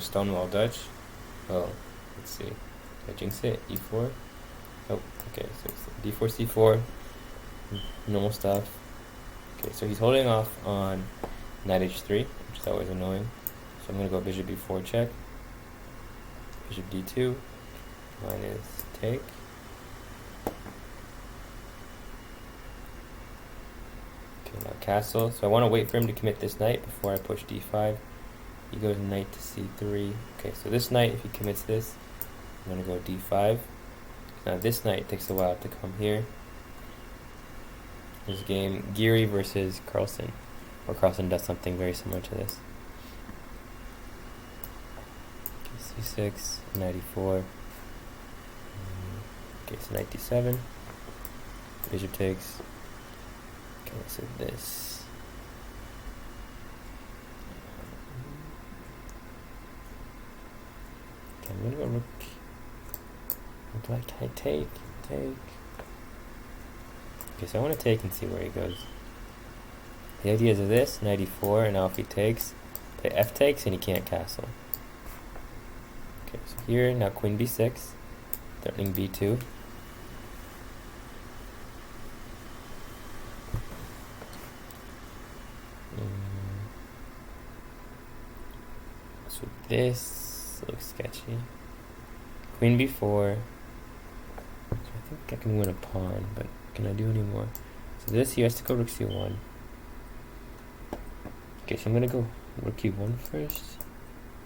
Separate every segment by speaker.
Speaker 1: Stonewall Dutch. Oh, let's see. Did I jinx it? E4. Oh, okay. So it's D4, C4. Normal stuff. Okay, so he's holding off on knight H3, which is always annoying. So I'm gonna go bishop B4 check. Bishop D2. Mine is take. Okay, now castle. So I want to wait for him to commit this knight before I push D5. He goes knight to C3. Okay, so this knight, if he commits this, I'm gonna go D5. Now this knight takes a while to come here. This game, Geary versus Carlsen, or Carlsen does something very similar to this. Okay, C6, knight E4. Okay, so knight D7. Bishop takes. Okay, so this. Okay, I'm gonna go rook. What do I take? Take. Okay, so I want to take and see where he goes. The idea is of this, knight E4, and now if he takes, play F takes and he can't castle. Okay, so here, now queen B6, threatening B2. So this looks sketchy. Queen B4. So I think I can win a pawn, but can I do any more? So this, he has to go rook C1. Okay, so I'm gonna go rook E1 first.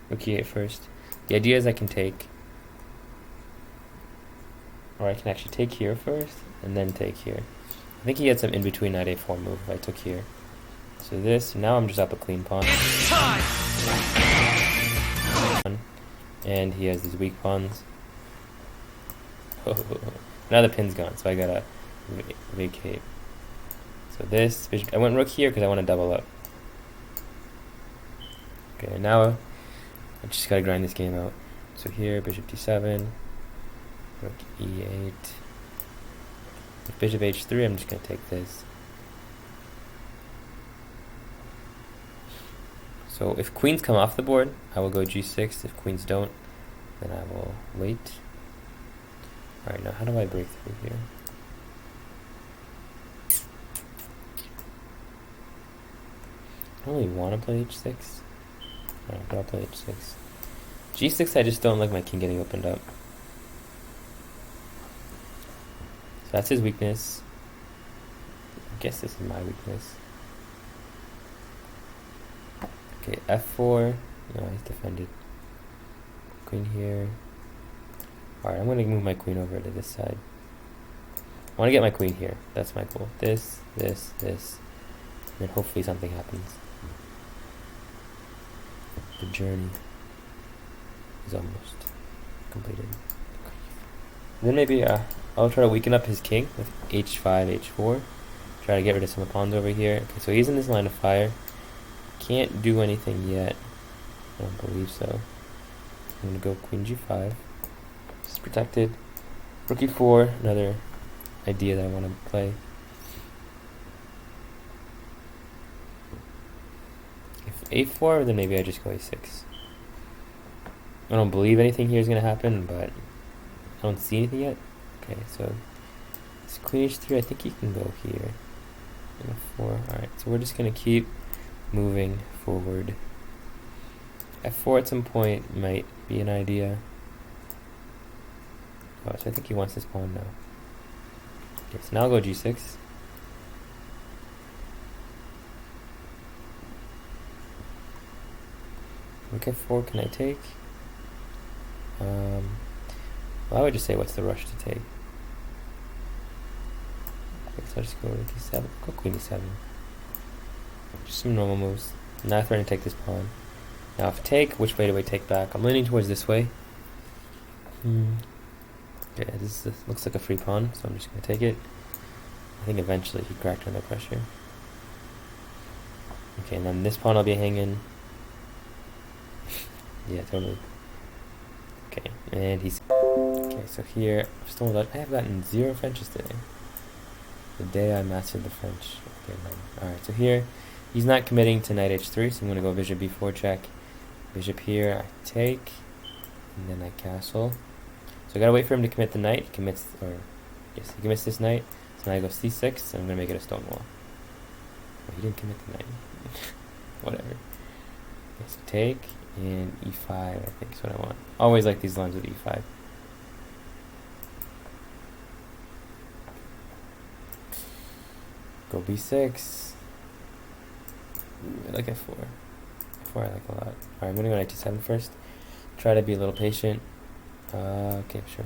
Speaker 1: Rook E8 first. The idea is I can take, or I can actually take here first, and then take here. I think he had some in-between knight A4 move if I took here. So this, now I'm just up a clean pawn. And he has these weak pawns. Now the pin's gone, so I gotta vacate. So this, I went rook here because I want to double up. Okay, now I just gotta grind this game out. So here, bishop D7, rook E8. With bishop H3, I'm just gonna take this. So if queens come off the board, I will go G6. If queens don't, then I will wait. Alright, now how do I break through here? I don't really want to play H6. Alright, but I'll play H6. G6, I just don't like my king getting opened up. So that's his weakness. I guess this is my weakness. Okay, F4. No, he's defended. Queen here. Alright, I'm going to move my queen over to this side. I want to get my queen here. That's my goal. This. And then hopefully something happens. The journey is almost completed. Then maybe I'll try to weaken up his king with H5, H4. Try to get rid of some pawns over here. Okay, so he's in this line of fire. Can't do anything yet. I don't believe so. I'm going to go queen G5. It's protected. Rook E4, another idea that I want to play. If A4, then maybe I just go A6. I don't believe anything here is going to happen, but I don't see anything yet. Okay, so it's queen H3. I think he can go here. F4. Alright, so we're just going to keep moving forward. F4 at some point might be an idea. Oh, so I think he wants this pawn now. Okay, so now I'll go G6. Rook F4, can I take? Well, I would just say, what's the rush to take? Okay, so I'll just go Rook E7, go Queen E7. Just some normal moves. I'm not threatening to take this pawn. Now if take, which way do I take back? I'm leaning towards this way. Okay, this looks like a free pawn, so I'm just going to take it. I think eventually he cracked under pressure. Okay, and then this pawn I'll be hanging. Yeah, totally. Okay, and he's... Okay, so here, Stonewall Dutch. I have gotten 0 Frenches today. The day I mastered the French. Okay, alright, so here, he's not committing to knight H3, so I'm going to go bishop B4 check. Bishop here, I take, and then I castle. So I gotta wait for him to commit the knight. He commits, or yes, he commits this knight. So now I go c6, and I'm gonna make it a Stonewall. Oh, he didn't commit the knight. Whatever. Okay, so take, and e5, I think is what I want. Always like these lines with e5. Go b6. Ooh, I like f4. f4 I like a lot. Alright, I'm gonna go knight d7 first. Try to be a little patient. Okay, sure.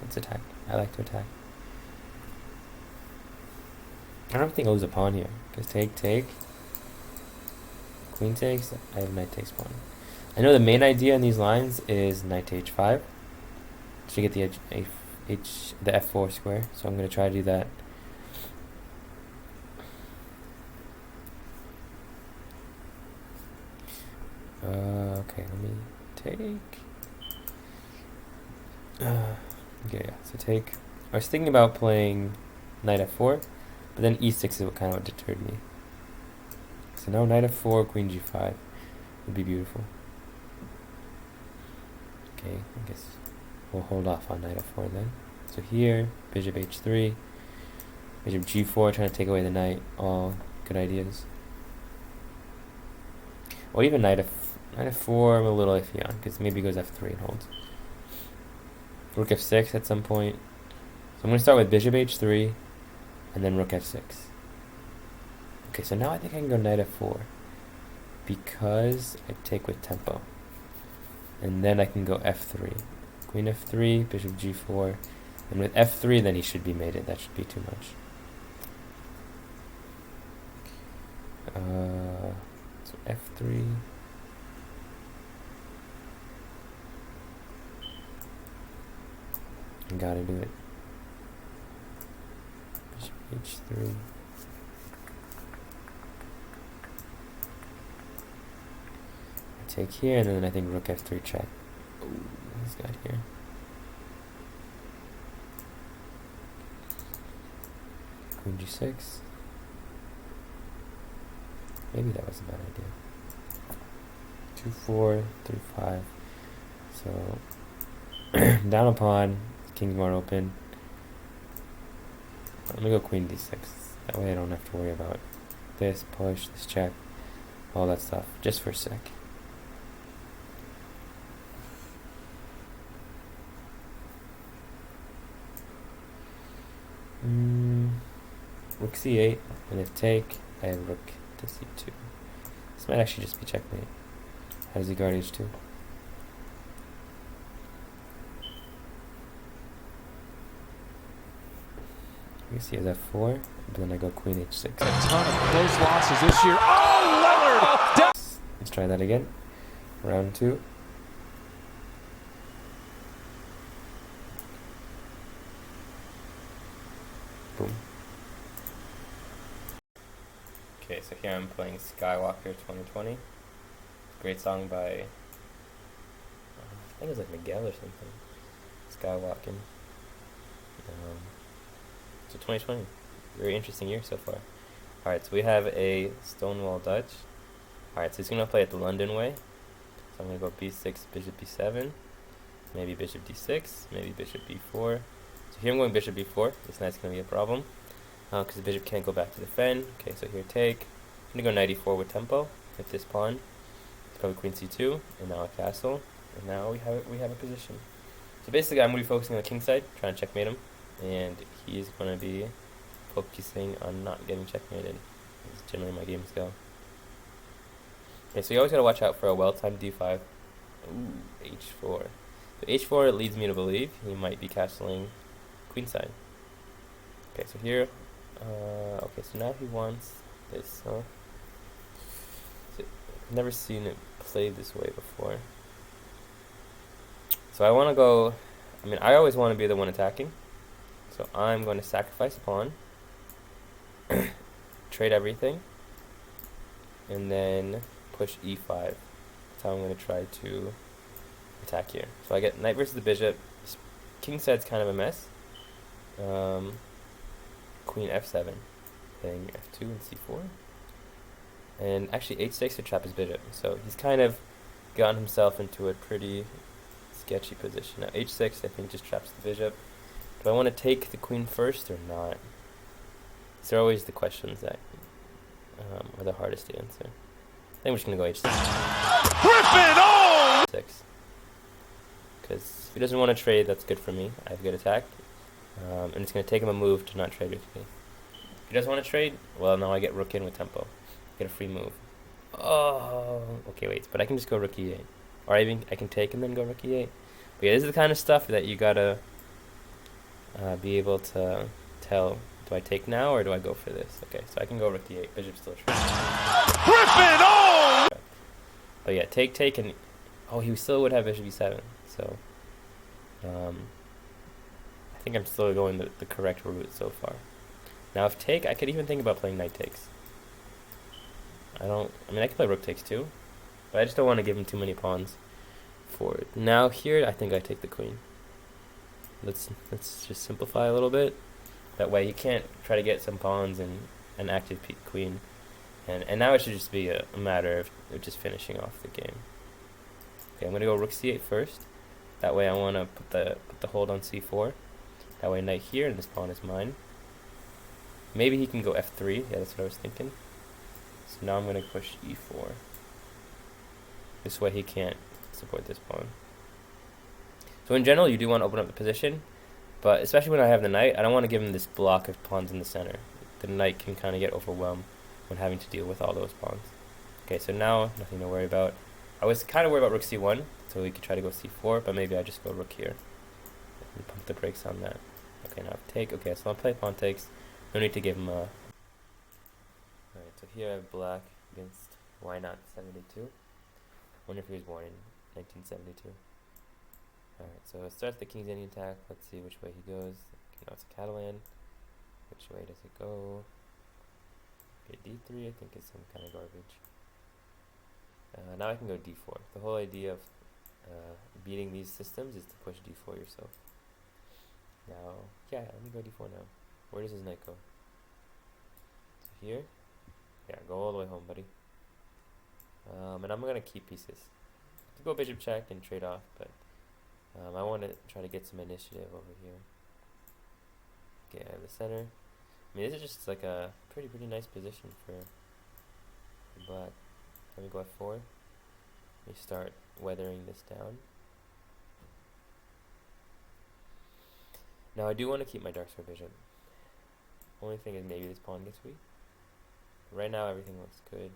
Speaker 1: Let's attack. I like to attack. I don't think I'll lose a pawn here. Because take. Queen takes. I have knight takes pawn. I know the main idea in these lines is knight to h5 to get the the f4 square. So I'm going to try to do that. Okay, let me take. Okay, yeah, so take. I was thinking about playing knight f4, but then e6 is what kind of deterred me. So now knight f4, queen g5 would be beautiful. Okay, I guess we'll hold off on knight f4 then. So here, bishop h3, bishop g4, trying to take away the knight. All good ideas. Or even knight f4, I'm a little iffy on, because maybe it goes f3 and holds. Rook f6 at some point. So I'm going to start with bishop h3, and then rook f6. Okay, so now I think I can go knight f4, because I take with tempo. And then I can go f3. Queen f3, bishop g4, and with f3 then he should be mated. That should be too much. So f3. I gotta do it. Bishop h3. I take here, and then I think rook f3 check. Ooh, he's got here. Queen g6. Maybe that was a bad idea. 2-4, 3-5. So down a pawn, king's more open. I'm gonna go queen d6. That way I don't have to worry about this push, this check, all that stuff, just for a sec. Rook c8, and if take, I have rook to c2. This might actually just be checkmate. How does he guard h2? You see, he has f4, but then I go queen h6.
Speaker 2: A ton of close losses this year. Oh, Lillard!
Speaker 1: Let's try that again. Round 2. Boom. Okay, so here I'm playing Skywalker 2020. Great song by, I think it was like Miguel or something. Skywalking. So 2020, very interesting year so far. Alright, so we have a Stonewall Dutch. Alright, so he's going to play it the London way. So I'm going to go b6, bishop b7, maybe bishop d6, maybe bishop b4. So here I'm going bishop b4. This knight's going to be a problem, because the bishop can't go back to defend. Okay, so here take. I'm going to go knight e4 with tempo, hit this pawn. It's probably queen c2, and now a castle. And now we have a position. So basically I'm going to be focusing on the king side, trying to checkmate him. And he's going to be focusing on not getting checkmated. That's generally my games go. Okay, so you always got to watch out for a well-timed d5. Ooh, h4. So h4 leads me to believe he might be castling queenside. Okay, so here, okay, so now he wants this, huh? So I've never seen it played this way before. So I want to go, I always want to be the one attacking. So I'm going to sacrifice a pawn, trade everything, and then push e5. That's how I'm going to try to attack here. So I get knight versus the bishop. King side's kind of a mess. Queen f7, playing f2 and c4. And actually h6 to trap his bishop. So he's kind of gotten himself into a pretty sketchy position. Now h6 I think just traps the bishop. Do I want to take the queen first or not? These are always the questions that are the hardest to answer. I think we're just going to go h6.
Speaker 2: Griffin! Oh!
Speaker 1: 6. Because if he doesn't want to trade, that's good for me. I have good attack. And it's going to take him a move to not trade with me. If he doesn't want to trade, well, now I get rook in with tempo. Get a free move. Oh, okay, wait. But I can just go rook e8. Or I can take and then go rook e8. But yeah, this is the kind of stuff that you got to be able to tell. Do I take now or do I go for this? Okay, so I can go rook e8. Bishop still trade.
Speaker 2: Griffin! Oh!
Speaker 1: But yeah, take, and oh, he still would have bishop e7. So, I think I'm still going the correct route so far. Now, if take, I could even think about playing knight takes. I mean, I could play rook takes too, but I just don't want to give him too many pawns forward. Now here, I think I take the queen. Let's just simplify a little bit. That way, he can't try to get some pawns and an active queen. And now it should just be a matter of just finishing off the game. Okay, I'm gonna go rook c8 first. That way, I want to put the hold on c4. That way, knight here, and this pawn is mine. Maybe he can go f3. Yeah, that's what I was thinking. So now I'm gonna push e4. This way, he can't support this pawn. So in general, you do want to open up the position, but especially when I have the knight, I don't want to give him this block of pawns in the center. The knight can kind of get overwhelmed when having to deal with all those pawns. Okay, so now nothing to worry about. I was kind of worried about rook c1, so we could try to go c4, but maybe I just go rook here and pump the brakes on that. Okay, now take. Okay, so I'll play pawn takes. No need to give him a... Alright, so here I have black against why not 72. Wonder if he was born in 1972. Alright, so it starts the King's Indian attack. Let's see which way he goes. Now it's a Catalan. Which way does it go? Okay, d3 I think is some kind of garbage. Now I can go d4. The whole idea of beating these systems is to push d4 yourself. Now, yeah, let me go d4 now. Where does his knight go? So here? Yeah, go all the way home, buddy. And I'm going to keep pieces. To go bishop check and trade off, but I want to try to get some initiative over here. Okay, I have the center. I mean, this is just like a pretty nice position for black. Let me go f4. Let me start weathering this down. Now I do want to keep my dark square bishop. Only thing is maybe this pawn gets weak. Right now everything looks good.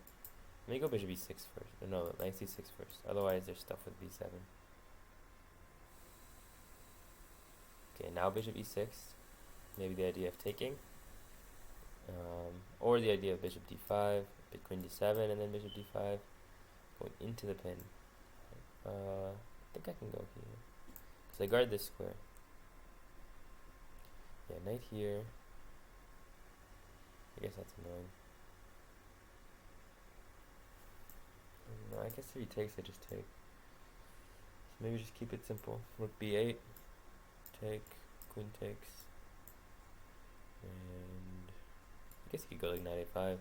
Speaker 1: Let me go bishop e6 first. No, knight c6 first. Otherwise there's stuff with b7. Okay, now bishop e6. Maybe the idea of taking. Or the idea of bishop d5, queen d7, and then bishop d5. Going into the pin. I think I can go here. Because I guard this square. Yeah, knight here. I guess that's annoying. No, I guess if he takes, I just take. So maybe just keep it simple. Rook b8. Take. Queen takes. And I guess you could go like knight a5.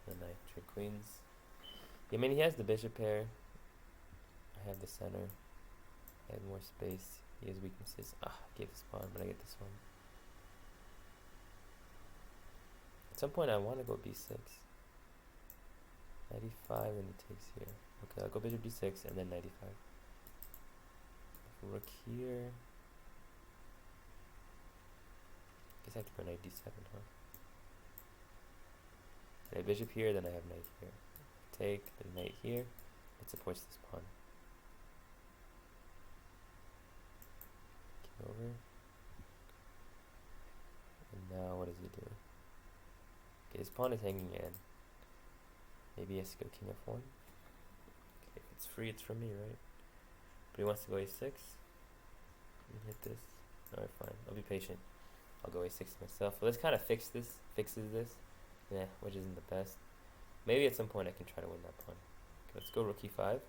Speaker 1: And knight trade queens. Yeah, I mean, he has the bishop pair. I have the center. I have more space. He has weaknesses. I gave this pawn, but I get this one. At some point, I want to go b6. Knight e5 and he takes here. Okay, I'll go bishop d6 and then knight e5. Rook here. Guess I have to go knight d7, huh? I have bishop here, then I have knight here. Take the knight here. It supports this pawn. King over. And now what does he do? Okay, his pawn is hanging in. Maybe he has to go king f1. Okay, if it's free, it's from me, right? But he wants to go a6. Hit this. Alright, fine. I'll be patient. I'll go a6 myself. Well, this kind of fixes this. Yeah, which isn't the best. Maybe at some point I can try to win that pawn. Okay, let's go rook e5.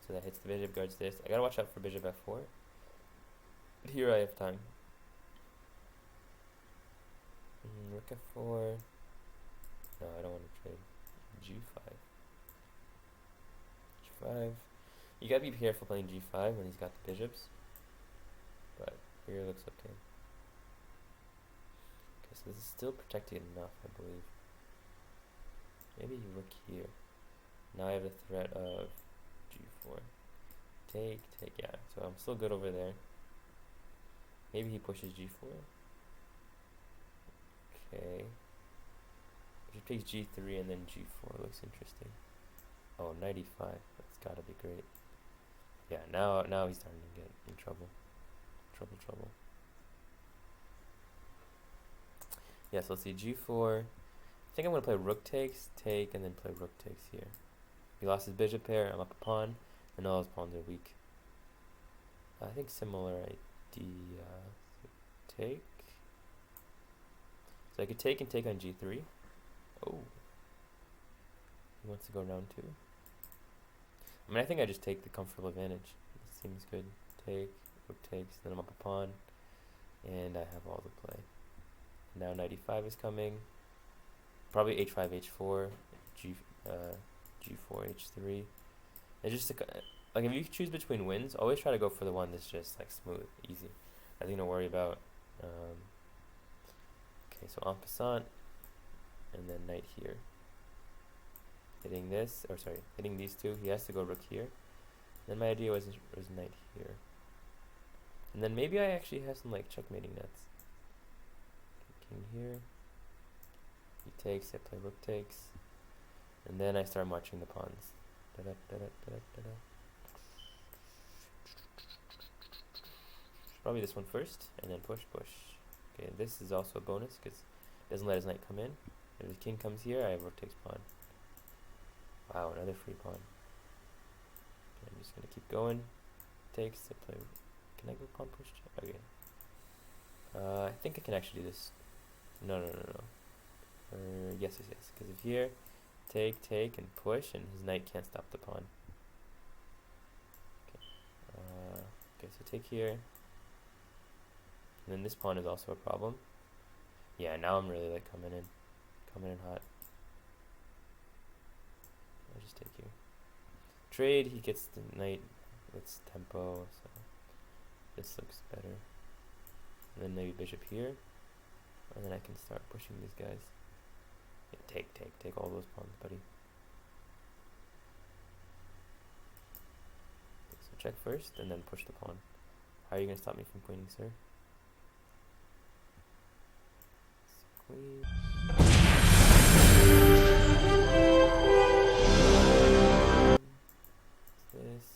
Speaker 1: So that hits the bishop, guards this. I gotta watch out for bishop f4. But here I have time. Rook f4. No, I don't want to trade. g5. g5. You gotta be careful playing g5 when he's got the bishops, but here looks okay. Okay, so this is still protected enough, I believe. Maybe rook here. Now I have the threat of g4. Take, yeah. So I'm still good over there. Maybe he pushes g4. Okay. Bishop takes g3 and then g4 looks interesting. Oh, knight e5. That's gotta be great. Yeah, now he's starting to get in trouble. Trouble. Yeah, so let's see, g4. I think I'm gonna play rook takes, take, and then play rook takes here. He lost his bishop pair, I'm up a pawn, and all his pawns are weak. I think similar idea. So take. So I could take and take on g3. Oh. He wants to go round 2. I mean, I think I just take the comfortable advantage. This seems good. Take, rook takes, then I'm up a pawn, and I have all the play. Now knight e5 is coming. Probably h5, h4, g4, h3. It's just like if you choose between wins, always try to go for the one that's just like smooth, easy, nothing to worry about. Okay, so en passant, and then knight here. Hitting this, or sorry, hitting these two. He has to go rook here. Then my idea was knight here. And then maybe I actually have some like checkmating nets. King here. He takes, I play rook takes. And then I start marching the pawns. Probably this one first, and then push. Okay, this is also a bonus because it doesn't let his knight come in. If the king comes here, I have rook takes pawn. Wow, another free pawn. Okay, I'm just gonna keep going. Takes, I play. Can I go pawn push check? Okay. I think I can actually do this. No. Yes. Because if here, take, and push, and his knight can't stop the pawn. Okay, so take here. And then this pawn is also a problem. Yeah, now I'm really like coming in hot. I'll just take here. Trade, he gets the knight with tempo, so this looks better. And then maybe bishop here. And then I can start pushing these guys. Yeah, take all those pawns, buddy. Okay, so check first, and then push the pawn. How are you going to stop me from queening, sir? So queen. This.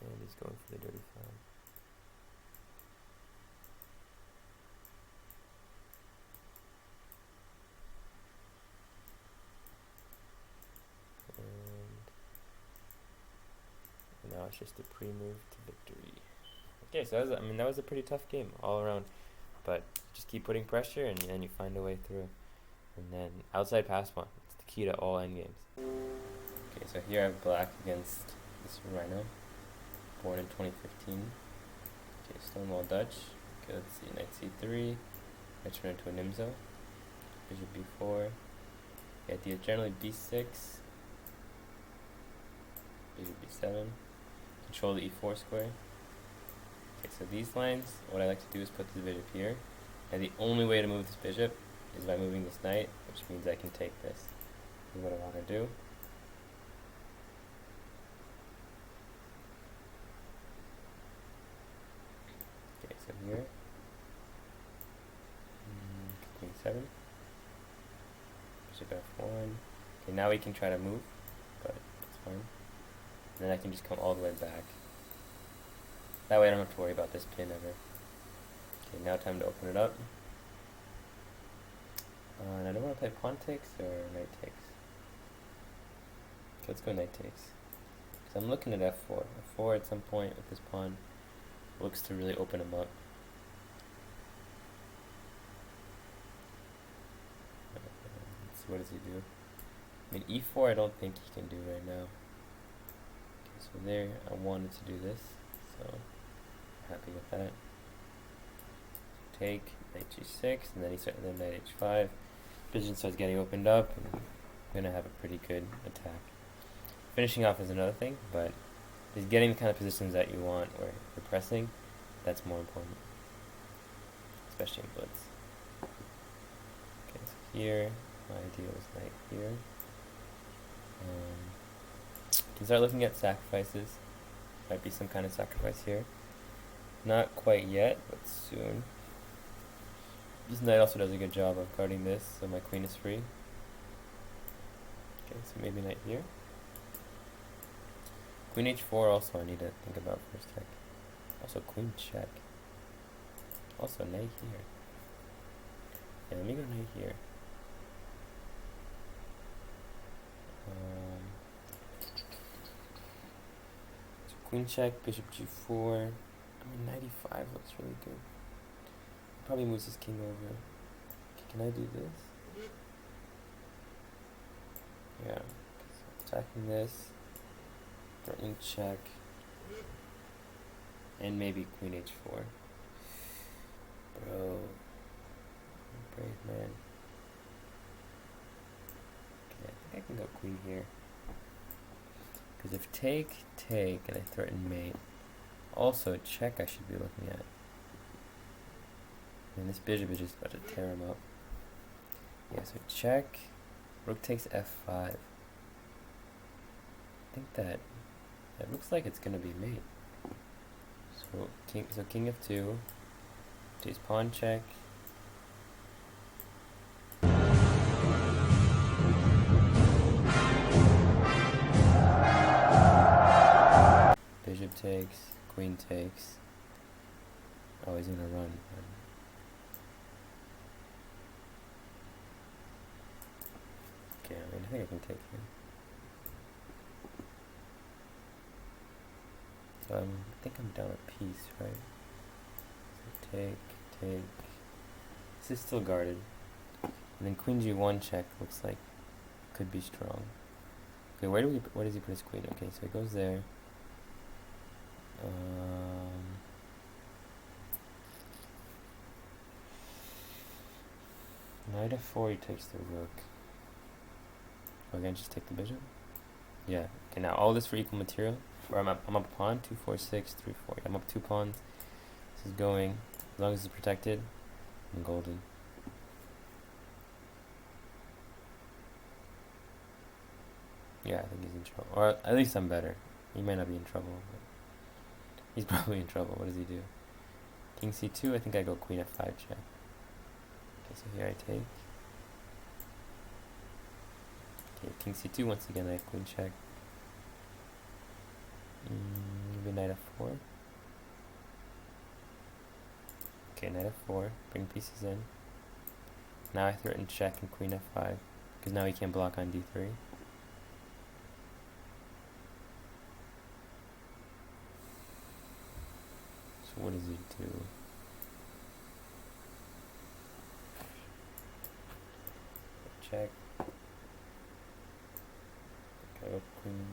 Speaker 1: And he's going for the dirty file. And now it's just a pre-move to victory. Okay, so that was a pretty tough game all around, but just keep putting pressure and then you find a way through. And then outside pass pawn, it's the key to all endgames. Okay, so here I have black against this rhino, born in 2015. Okay, Stonewall Dutch. Okay, let's see, knight c3. I turn into a nimzo. Bishop b4. The idea generally b6. Bishop b7. Control the e4 square. Okay, so these lines, what I like to do is put the bishop here. And the only way to move this bishop is by moving this knight, which means I can take this. This is what I want to do. Okay, so here. Queen 7. Bishop f1. Okay, now we can try to move, but it's fine. And then I can just come all the way back. That way I don't have to worry about this pin ever. Okay, now time to open it up. And I don't want to play pawn takes or knight takes. Okay, let's go knight takes. Because I'm looking at f4. f4 at some point with this pawn looks to really open him up. Let's see, what does he do? I mean, e4 I don't think he can do right now. Okay, so there, I wanted to do this, so I'm happy with that. Take, knight g6, and then knight h5. Position starts getting opened up, and I'm gonna have a pretty good attack. Finishing off is another thing, but just getting the kind of positions that you want where you're pressing, that's more important, especially in blitz. Okay, so here, my idea was knight here. Can start looking at sacrifices. Might be some kind of sacrifice here. Not quite yet, but soon. This knight also does a good job of guarding this, so my queen is free. Okay, so maybe knight here. Queen h4 also I need to think about for a sec. Also queen check. Also knight here. Yeah, let me go knight here. So queen check, bishop g4. I mean, 95 looks really good. Probably moves his king over. Okay, can I do this? Yeah. So attacking this. Threatening check. And maybe queen h4. Bro. Brave man. Okay, I think I can go queen here. Because if take, and I threaten mate. Also, check I should be looking at. And this bishop is just about to tear him up. Yeah, so check. Rook takes f5. I think that looks like it's gonna be mate. So king f2. Takes pawn check. Bishop takes, queen takes. Oh, he's gonna run. Okay, I mean, I think I can take him. So I think I'm down a piece, right? So take. This is still guarded. And then queen g1 check looks like could be strong. Okay, where does he put his queen? Okay, so he goes there. Knight f4, he takes the rook. Again, just take the bishop. Yeah. Okay, now all this for equal material. Where I'm up a pawn. 2, 4, 6, 3, 4. I'm up 2 pawns. This is going. As long as it's protected, I'm golden. Yeah, I think he's in trouble. Or at least I'm better. He might not be in trouble, but he's probably in trouble. What does he do? King c2, I think I go queen f5 check. Okay, so here I take. Okay, king c2, once again I have queen check. Maybe knight f4. Okay, knight f4, bring pieces in. Now I threaten check and queen f5, because now he can't block on d3. So what does he do? Check. Okay, queen.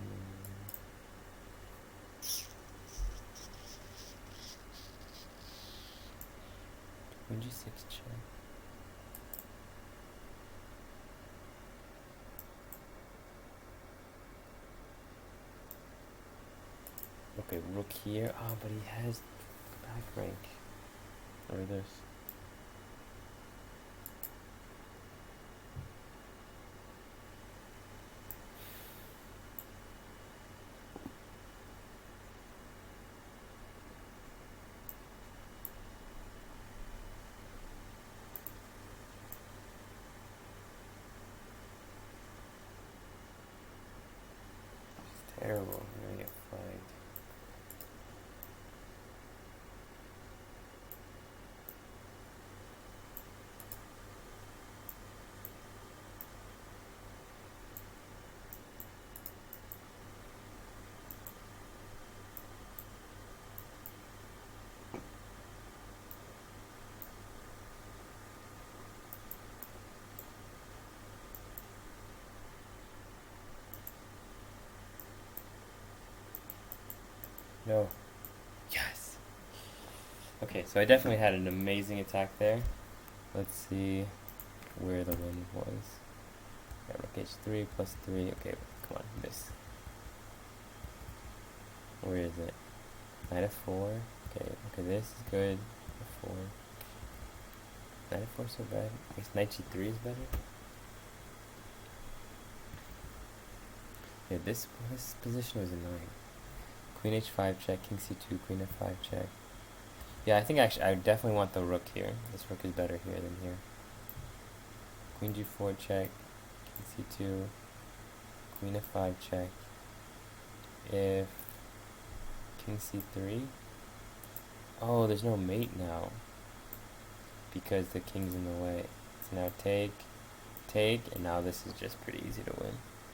Speaker 1: Queen g6 check. Okay, rook here. Oh, but he has back rank. Or this. It's terrible. I'm gonna get flagged. No. Yes! Okay, so I definitely had an amazing attack there. Let's see. where the win was. Yeah, rook h3 plus 3. Okay, come on, this. Where is it? Knight f4. Okay, this is good. f4. Knight f4 so bad. I guess knight g3 is better. Yeah, this position was annoying. Queen h5 check, king c2, queen f5 check. Yeah, I think actually I definitely want the rook here. This rook is better here than here. Queen g4 check, king c2, queen f5 check. If king c3. Oh, there's no mate now because the king's in the way. So now take, and now this is just pretty easy to win.